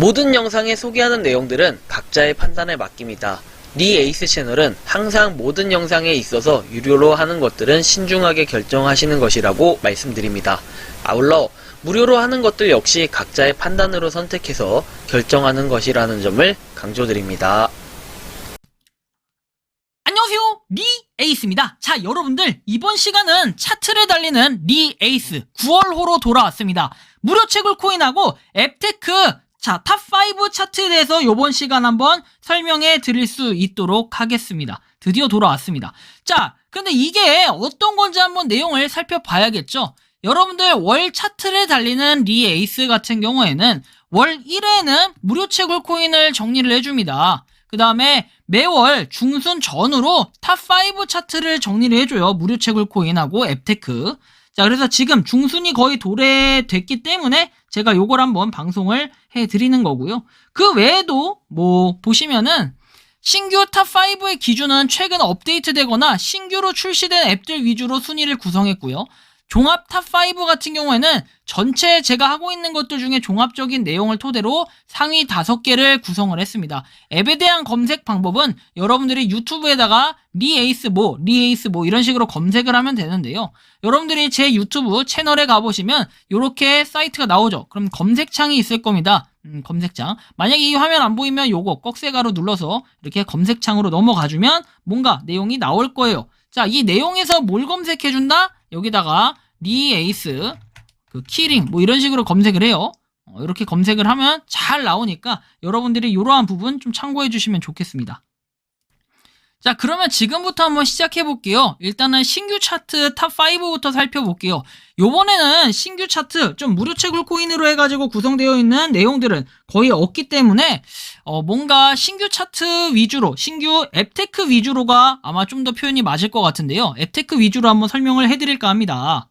모든 영상에 소개하는 내용들은 각자의 판단에 맡깁니다. 니 에이스 채널은 항상 모든 영상에 있어서 유료로 하는 것들은 신중하게 결정하시는 것이라고 말씀드립니다. 아울러 무료로 하는 것들 역시 각자의 판단으로 선택해서 결정하는 것이라는 점을 강조드립니다. 안녕하세요, 리 에이스입니다. 자, 여러분들, 이번 시간은 차트를 달리는 리 에이스 9월호로 돌아왔습니다. 무료 채굴 코인하고 앱테크 탑5 차트에 대해서 이번 시간 한번 설명해 드릴 수 있도록 하겠습니다. 드디어 돌아왔습니다. 자, 근데 이게 어떤 건지 한번 내용을 살펴봐야겠죠. 여러분들, 월 차트를 달리는 리 에이스 같은 경우에는 월 1회는 무료 채굴 코인을 정리를 해줍니다. 그 다음에 매월 중순 전후로 탑5 차트를 정리를 해줘요. 무료 채굴 코인하고 앱테크. 자, 그래서 지금 중순이 거의 도래됐기 때문에 제가 요걸 한번 방송을 해드리는 거고요. 그 외에도 보시면은 신규 탑5의 기준은 최근 업데이트되거나 신규로 출시된 앱들 위주로 순위를 구성했고요. 종합 탑5 같은 경우에는 전체 제가 하고 있는 것들 중에 종합적인 내용을 토대로 상위 5개를 구성을 했습니다. 앱에 대한 검색 방법은 여러분들이 유튜브에다가 리에이스 이런 식으로 검색을 하면 되는데요. 여러분들이 제 유튜브 채널에 가보시면 이렇게 사이트가 나오죠. 그럼 검색창이 있을 겁니다. 검색창. 만약에 이 화면 안 보이면 요거 꺽쇠가루 눌러서 이렇게 검색창으로 넘어가주면 뭔가 내용이 나올 거예요. 자, 이 내용에서 뭘 검색해준다? 여기다가 리에이스 키링 이런 식으로 검색을 해요. 이렇게 검색을 하면 잘 나오니까 여러분들이 이러한 부분 좀 참고해 주시면 좋겠습니다. 자, 그러면 지금부터 한번 시작해 볼게요. 일단은 신규 차트 탑5부터 살펴볼게요. 요번에는 신규 차트 좀 무료 채굴 코인으로 해가지고 구성되어 있는 내용들은 거의 없기 때문에 뭔가 신규 차트 위주로, 신규 앱테크 위주로가 아마 좀 더 표현이 맞을 것 같은데요. 앱테크 위주로 한번 설명을 해드릴까 합니다.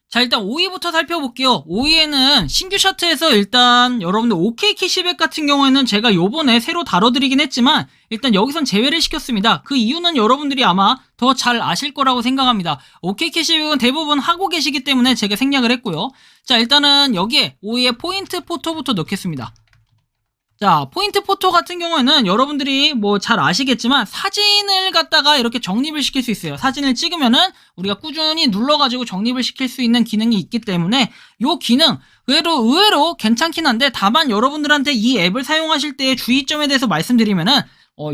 자, 일단 5위부터 살펴볼게요. 5위에는 신규 차트에서 일단 여러분들 OK 캐시백 같은 경우에는 제가 요번에 새로 다뤄드리긴 했지만 일단 여기선 제외를 시켰습니다. 그 이유는 여러분들이 아마 더 잘 아실 거라고 생각합니다. OK 캐시백은 대부분 하고 계시기 때문에 제가 생략을 했고요. 자, 일단은 여기에 5위에 포인트 포토부터 넣겠습니다. 자, 포인트 포토 같은 경우에는 여러분들이 잘 아시겠지만 사진을 갖다가 이렇게 정립을 시킬 수 있어요. 사진을 찍으면은 우리가 꾸준히 눌러가지고 정립을 시킬 수 있는 기능이 있기 때문에 요 기능 의외로 괜찮긴 한데, 다만 여러분들한테 이 앱을 사용하실 때의 주의점에 대해서 말씀드리면은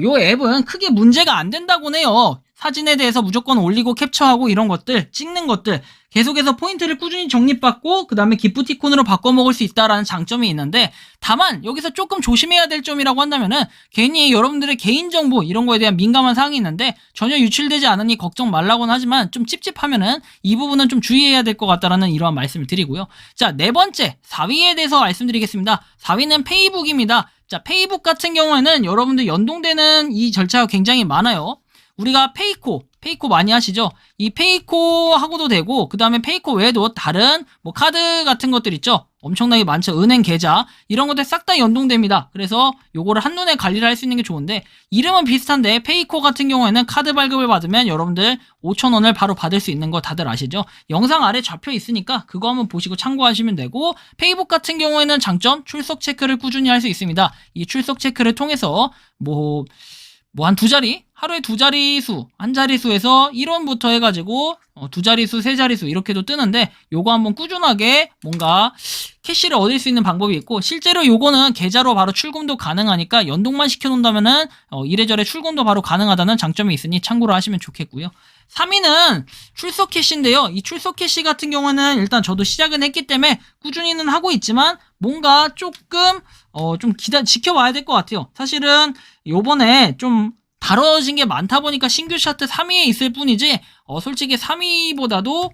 요 앱은 크게 문제가 안 된다고 해요. 사진에 대해서 무조건 올리고 캡처하고 이런 것들, 찍는 것들 계속해서 포인트를 꾸준히 적립받고 그 다음에 기프티콘으로 바꿔먹을 수 있다라는 장점이 있는데, 다만 여기서 조금 조심해야 될 점이라고 한다면은 괜히 여러분들의 개인정보 이런 거에 대한 민감한 사항이 있는데 전혀 유출되지 않으니 걱정 말라고는 하지만 좀 찝찝하면은 이 부분은 좀 주의해야 될 것 같다라는 이러한 말씀을 드리고요. 자, 네 번째 4위에 대해서 말씀드리겠습니다. 4위는 페이북입니다. 자, 페이북 같은 경우에는 여러분들 연동되는 이 절차가 굉장히 많아요. 우리가 페이코 많이 하시죠? 이 페이코 하고도 되고, 그 다음에 페이코 외에도 다른 카드 같은 것들 있죠? 엄청나게 많죠. 은행 계좌 이런 것들 싹 다 연동됩니다. 그래서 요거를 한눈에 관리를 할 수 있는 게 좋은데, 이름은 비슷한데 페이코 같은 경우에는 카드 발급을 받으면 여러분들 5,000원을 바로 받을 수 있는 거 다들 아시죠? 영상 아래 좌표 있으니까 그거 한번 보시고 참고하시면 되고, 페이북 같은 경우에는 장점 출석 체크를 꾸준히 할 수 있습니다. 이 출석 체크를 통해서 한 두 자리, 하루에 두 자리수, 한 자리수에서 1원부터 해가지고 두 자리수, 세 자리수 이렇게도 뜨는데, 요거 한번 꾸준하게 뭔가 캐시를 얻을 수 있는 방법이 있고, 실제로 요거는 계좌로 바로 출금도 가능하니까 연동만 시켜놓는다면은 이래저래 출금도 바로 가능하다는 장점이 있으니 참고로 하시면 좋겠고요. 3위는 출석 캐시인데요. 이 출석 캐시 같은 경우는 일단 저도 시작은 했기 때문에 꾸준히는 하고 있지만 뭔가 조금 지켜봐야 될 것 같아요. 사실은 요번에 좀 다뤄진 게 많다 보니까 신규 차트 3위에 있을 뿐이지, 솔직히 3위보다도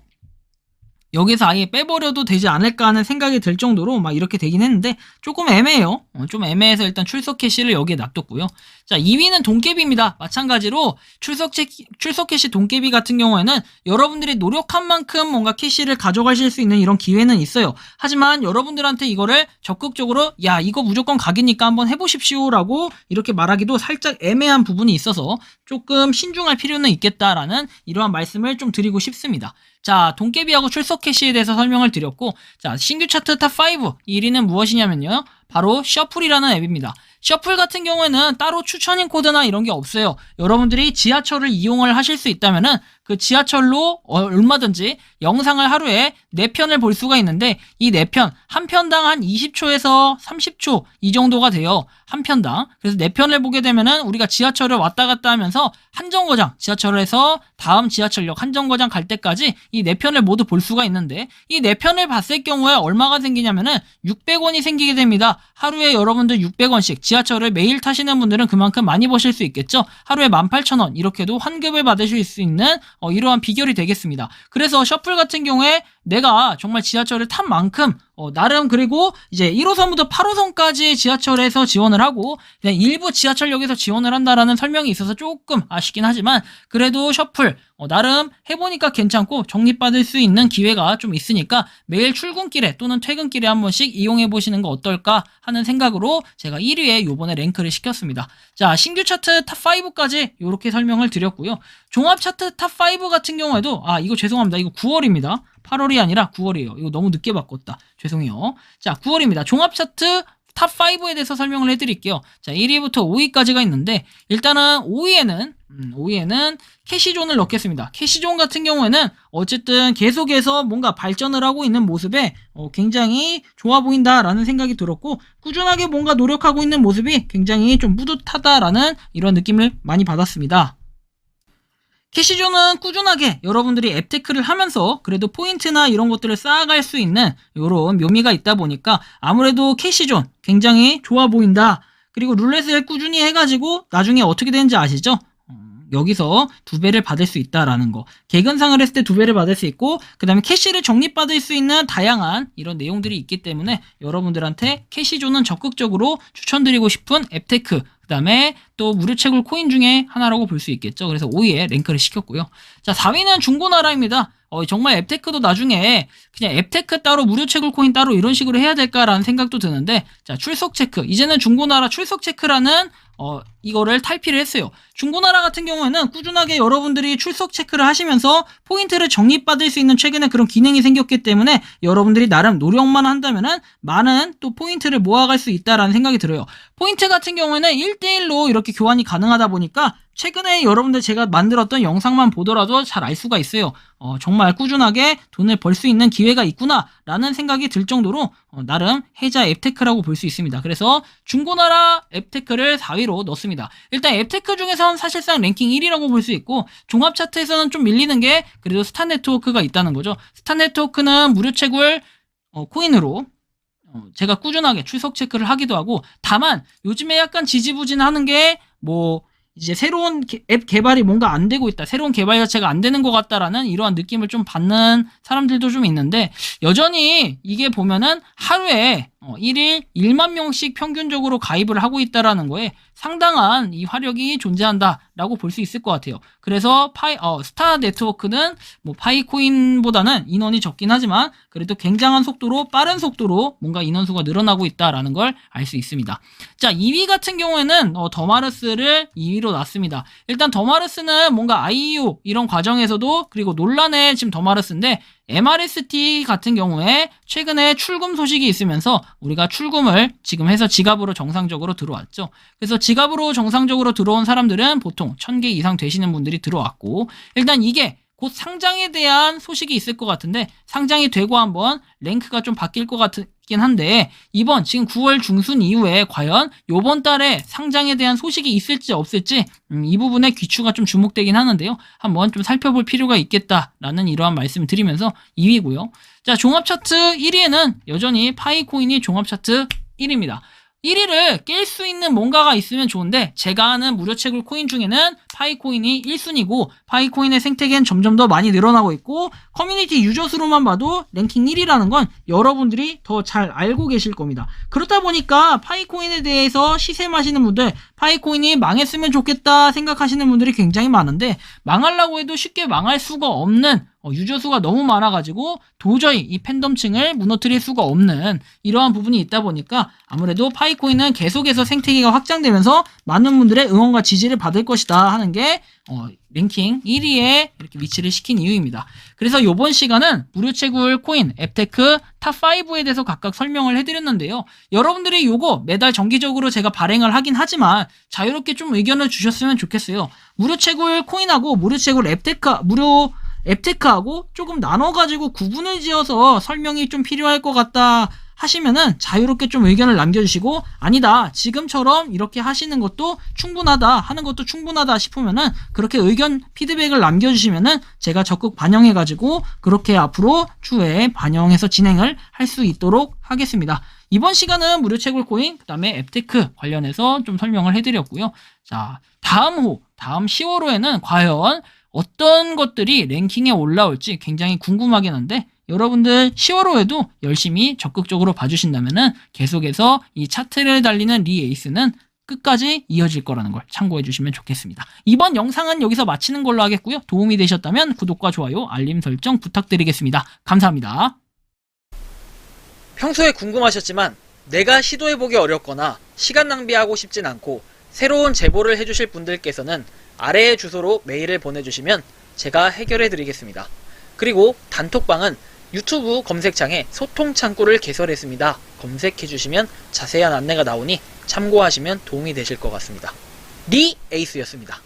여기서 아예 빼버려도 되지 않을까 하는 생각이 들 정도로 이렇게 되긴 했는데 조금 애매해요. 좀 애매해서 일단 출석 캐시를 여기에 놔뒀고요. 자, 2위는 돈깨비입니다. 마찬가지로 출석 캐시 돈깨비 같은 경우에는 여러분들이 노력한 만큼 뭔가 캐시를 가져가실 수 있는 이런 기회는 있어요. 하지만 여러분들한테 이거를 적극적으로 야, 이거 무조건 각이니까 한번 해보십시오 라고 이렇게 말하기도 살짝 애매한 부분이 있어서 조금 신중할 필요는 있겠다라는 이러한 말씀을 좀 드리고 싶습니다. 자, 돈깨비하고 출석 캐시에 대해서 설명을 드렸고, 자, 신규 차트 탑5 1위는 무엇이냐면요, 바로 셔플이라는 앱입니다. 셔플 같은 경우에는 따로 추천인 코드나 이런 게 없어요. 여러분들이 지하철을 이용을 하실 수 있다면은 그 지하철로 얼마든지 영상을 하루에 4편을 볼 수가 있는데 이 4편, 한 편당 한 20초에서 30초 이 정도가 돼요. 한 편당. 그래서 4편을 보게 되면은 우리가 지하철을 왔다 갔다 하면서 한정거장, 지하철에서 다음 지하철역 한정거장 갈 때까지 이 4편을 모두 볼 수가 있는데 이 4편을 봤을 경우에 얼마가 생기냐면은 600원이 생기게 됩니다. 하루에 여러분들 600원씩 지하철을 매일 타시는 분들은 그만큼 많이 버실 수 있겠죠. 하루에 18,000원 이렇게도 환급을 받으실 수 있는 이러한 비결이 되겠습니다. 그래서 셔플 같은 경우에 내가 정말 지하철을 탄 만큼 나름 그리고 이제 1호선부터 8호선까지 지하철에서 지원을 하고 그냥 일부 지하철역에서 지원을 한다라는 설명이 있어서 조금 아쉽긴 하지만 그래도 셔플 나름 해보니까 괜찮고 적립받을 수 있는 기회가 좀 있으니까 매일 출근길에 또는 퇴근길에 한 번씩 이용해보시는 거 어떨까 하는 생각으로 제가 1위에 요번에 랭크를 시켰습니다. 자, 신규 차트 탑5까지 이렇게 설명을 드렸고요. 종합 차트 탑5 같은 경우에도 이거 죄송합니다. 이거 9월입니다. 8월이 아니라 9월이에요. 이거 너무 늦게 바꿨다. 죄송해요. 자, 9월입니다. 종합 차트 탑5에 대해서 설명을 해드릴게요. 자, 1위부터 5위까지가 있는데 일단은 5위에는 캐시존을 넣겠습니다. 캐시존 같은 경우에는 어쨌든 계속해서 뭔가 발전을 하고 있는 모습에 굉장히 좋아 보인다라는 생각이 들었고 꾸준하게 뭔가 노력하고 있는 모습이 굉장히 좀 뿌듯하다라는 이런 느낌을 많이 받았습니다. 캐시존은 꾸준하게 여러분들이 앱테크를 하면서 그래도 포인트나 이런 것들을 쌓아갈 수 있는 이런 묘미가 있다 보니까 아무래도 캐시존 굉장히 좋아 보인다. 그리고 룰렛을 꾸준히 해가지고 나중에 어떻게 되는지 아시죠? 여기서 2배를 받을 수 있다라는 거. 개근상을 했을 때 2배를 받을 수 있고 그 다음에 캐시를 적립받을 수 있는 다양한 이런 내용들이 있기 때문에 여러분들한테 캐시존은 적극적으로 추천드리고 싶은 앱테크 그 다음에 또 무료채굴 코인 중에 하나라고 볼 수 있겠죠. 그래서 5위에 랭크를 시켰고요. 자, 4위는 중고나라입니다. 정말 앱테크도 나중에 그냥 앱테크 따로 무료채굴 코인 따로 이런 식으로 해야 될까라는 생각도 드는데 자, 출석 체크. 이제는 중고나라 출석 체크라는 이거를 탈피를 했어요. 중고나라 같은 경우에는 꾸준하게 여러분들이 출석 체크를 하시면서 포인트를 적립받을 수 있는 최근에 그런 기능이 생겼기 때문에 여러분들이 나름 노력만 한다면은 많은 또 포인트를 모아갈 수 있다라는 생각이 들어요. 포인트 같은 경우에는 1대1로 이렇게 교환이 가능하다 보니까 최근에 여러분들 제가 만들었던 영상만 보더라도 잘 알 수가 있어요. 정말 꾸준하게 돈을 벌 수 있는 기회가 있구나 라는 생각이 들 정도로 나름 해자 앱테크라고 볼 수 있습니다. 그래서 중고나라 앱테크를 4위로 넣습니다. 일단 앱테크 중에서는 사실상 랭킹 1위라고 볼 수 있고 종합 차트에서는 좀 밀리는 게 그래도 스타네트워크가 있다는 거죠. 스타네트워크는 무료 채굴 코인으로 제가 꾸준하게 출석 체크를 하기도 하고 다만 요즘에 약간 지지부진하는 게 이제 새로운 앱 개발이 뭔가 안 되고 있다. 새로운 개발 자체가 안 되는 것 같다라는 이러한 느낌을 좀 받는 사람들도 좀 있는데 여전히 이게 보면은 하루에 1일 1만 명씩 평균적으로 가입을 하고 있다라는 거에 상당한 이 화력이 존재한다라고 볼 수 있을 것 같아요. 그래서 스타 네트워크는 파이코인보다는 인원이 적긴 하지만 그래도 굉장한 속도로 빠른 속도로 뭔가 인원수가 늘어나고 있다라는 걸 알 수 있습니다. 자, 2위 같은 경우에는 더마르스를 2위로 놨습니다. 일단 더마르스는 뭔가 IEO 이런 과정에서도 그리고 논란의 지금 더마르스인데 MRST 같은 경우에 최근에 출금 소식이 있으면서 우리가 출금을 지금 해서 지갑으로 정상적으로 들어왔죠. 그래서 지갑으로 정상적으로 들어온 사람들은 보통 1000개 이상 되시는 분들이 들어왔고 일단 이게 곧 상장에 대한 소식이 있을 것 같은데 상장이 되고 한번 랭크가 좀 바뀔 것 같긴 한데 이번 지금 9월 중순 이후에 과연 요번 달에 상장에 대한 소식이 있을지 없을지 이 부분에 귀추가 좀 주목되긴 하는데요. 한번 좀 살펴볼 필요가 있겠다라는 이러한 말씀을 드리면서 2위고요. 자, 종합 차트 1위에는 여전히 파이코인이 종합 차트 1위입니다. 1위를 깰 수 있는 뭔가가 있으면 좋은데 제가 아는 무료 채굴 코인 중에는 파이코인이 1순위고 파이코인의 생태계는 점점 더 많이 늘어나고 있고 커뮤니티 유저 수로만 봐도 랭킹 1위라는 건 여러분들이 더 잘 알고 계실 겁니다. 그렇다 보니까 파이코인에 대해서 시샘하시는 분들 파이코인이 망했으면 좋겠다 생각하시는 분들이 굉장히 많은데 망하려고 해도 쉽게 망할 수가 없는 유저 수가 너무 많아가지고 도저히 이 팬덤층을 무너뜨릴 수가 없는 이러한 부분이 있다 보니까 아무래도 파이코인은 계속해서 생태계가 확장되면서 많은 분들의 응원과 지지를 받을 것이다 하는 게 랭킹 1위에 이렇게 위치를 시킨 이유입니다. 그래서 이번 시간은 무료 채굴 코인 앱테크 탑5에 대해서 각각 설명을 해드렸는데요. 여러분들이 요거 매달 정기적으로 제가 발행을 하긴 하지만 자유롭게 좀 의견을 주셨으면 좋겠어요. 무료 채굴 코인하고 무료 채굴 무료 앱테크하고 조금 나눠가지고 구분을 지어서 설명이 좀 필요할 것 같다 하시면은 자유롭게 좀 의견을 남겨주시고, 아니다 지금처럼 이렇게 하시는 것도 충분하다 하는 것도 충분하다 싶으면은 그렇게 의견 피드백을 남겨주시면은 제가 적극 반영해가지고 그렇게 앞으로 추후에 반영해서 진행을 할 수 있도록 하겠습니다. 이번 시간은 무료 채굴 코인 그 다음에 앱테크 관련해서 좀 설명을 해드렸고요. 자, 다음 10월호에는 과연 어떤 것들이 랭킹에 올라올지 굉장히 궁금하긴 한데, 여러분들 10월호에도 열심히 적극적으로 봐주신다면은 계속해서 이 차트를 달리는 리 에이스는 끝까지 이어질 거라는 걸 참고해 주시면 좋겠습니다. 이번 영상은 여기서 마치는 걸로 하겠고요. 도움이 되셨다면 구독과 좋아요, 알림 설정 부탁드리겠습니다. 감사합니다. 평소에 궁금하셨지만 내가 시도해보기 어렵거나 시간 낭비하고 싶진 않고 새로운 제보를 해주실 분들께서는 아래의 주소로 메일을 보내주시면 제가 해결해드리겠습니다. 그리고 단톡방은 유튜브 검색창에 소통 창구를 개설했습니다. 검색해주시면 자세한 안내가 나오니 참고하시면 도움이 되실 것 같습니다. 리 에이스였습니다.